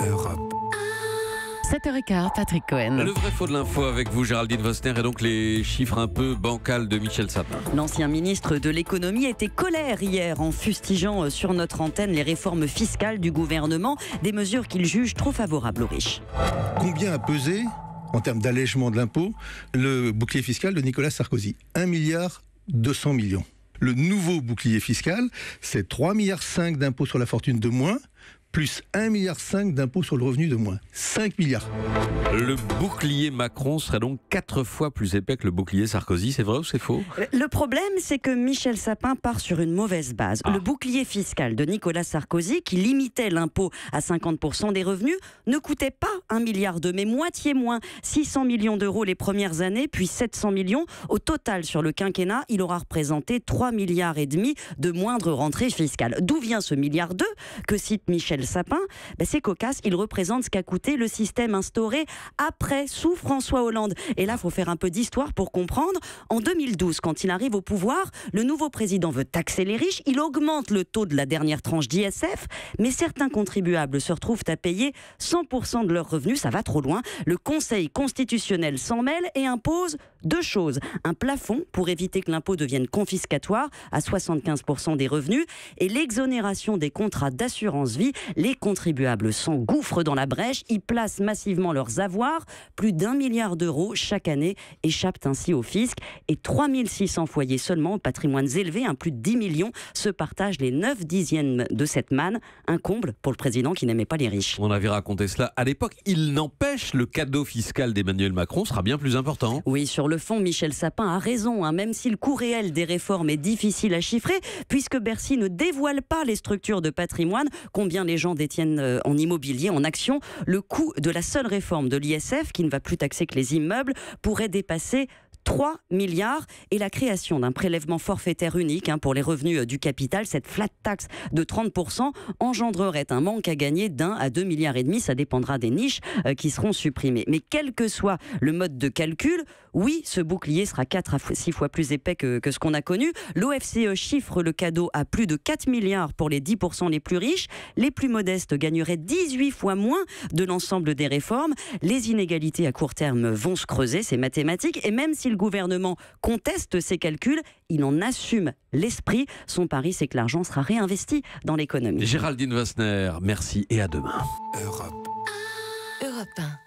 Europe. 7h15, Patrick Cohen. Le vrai faux de l'info avec vous, Géraldine Vosner, et donc les chiffres un peu bancals de Michel Sapin. L'ancien ministre de l'économie était colère hier en fustigeant sur notre antenne les réformes fiscales du gouvernement, des mesures qu'il juge trop favorables aux riches. Combien a pesé, en termes d'allègement de l'impôt, le bouclier fiscal de Nicolas Sarkozy ? 1,2 milliard. Le nouveau bouclier fiscal, c'est 3,5 milliards d'impôts sur la fortune de moins, plus 1,5 milliard d'impôts sur le revenu de moins. 5 milliards. Le bouclier Macron serait donc 4 fois plus épais que le bouclier Sarkozy, c'est vrai ou c'est faux ? Le problème, c'est que Michel Sapin part sur une mauvaise base. Le bouclier fiscal de Nicolas Sarkozy, qui limitait l'impôt à 50% des revenus, ne coûtait pas 1,2 milliard, mais moitié moins. 600 millions d'euros les premières années, puis 700 millions. Au total, sur le quinquennat, il aura représenté 3,5 milliards de moindre rentrée fiscale. D'où vient ce 1,2 milliard que cite Michel Sapin? C'est cocasse, il représente ce qu'a coûté le système instauré après, sous François Hollande. Et là, il faut faire un peu d'histoire pour comprendre. En 2012, quand il arrive au pouvoir, le nouveau président veut taxer les riches, il augmente le taux de la dernière tranche d'ISF, mais certains contribuables se retrouvent à payer 100% de leurs revenus, ça va trop loin. Le Conseil constitutionnel s'en mêle et impose deux choses. Un plafond pour éviter que l'impôt devienne confiscatoire à 75% des revenus et l'exonération des contrats d'assurance vie. Les contribuables s'engouffrent dans la brèche, ils placent massivement leurs avoirs. Plus d'1 milliard d'euros chaque année échappent ainsi au fisc et 3600 foyers seulement aux patrimoines élevés, plus de 10 millions, se partagent les 9 dixièmes de cette manne. Un comble pour le président qui n'aimait pas les riches. On avait raconté cela à l'époque. Il n'empêche, le cadeau fiscal d'Emmanuel Macron sera bien plus important. Oui, sur le fond, Michel Sapin a raison, même si le coût réel des réformes est difficile à chiffrer, puisque Bercy ne dévoile pas les structures de patrimoine, combien les gens détiennent en immobilier, en actions. Le coût de la seule réforme de l'ISF, qui ne va plus taxer que les immeubles, pourrait dépasser 3 milliards et la création d'un prélèvement forfaitaire unique pour les revenus du capital, cette flat tax de 30% engendrerait un manque à gagner d'1 à 2,5 milliards. Ça dépendra des niches qui seront supprimées. Mais quel que soit le mode de calcul, oui, ce bouclier sera 4 à 6 fois plus épais que ce qu'on a connu. L'OFCE chiffre le cadeau à plus de 4 milliards pour les 10% les plus riches. Les plus modestes gagneraient 18 fois moins de l'ensemble des réformes. Les inégalités à court terme vont se creuser, c'est mathématique. Et même si le gouvernement conteste ces calculs, il en assume l'esprit. Son pari, c'est que l'argent sera réinvesti dans l'économie. Géraldine Vosner, merci et à demain. Europe. Europe 1.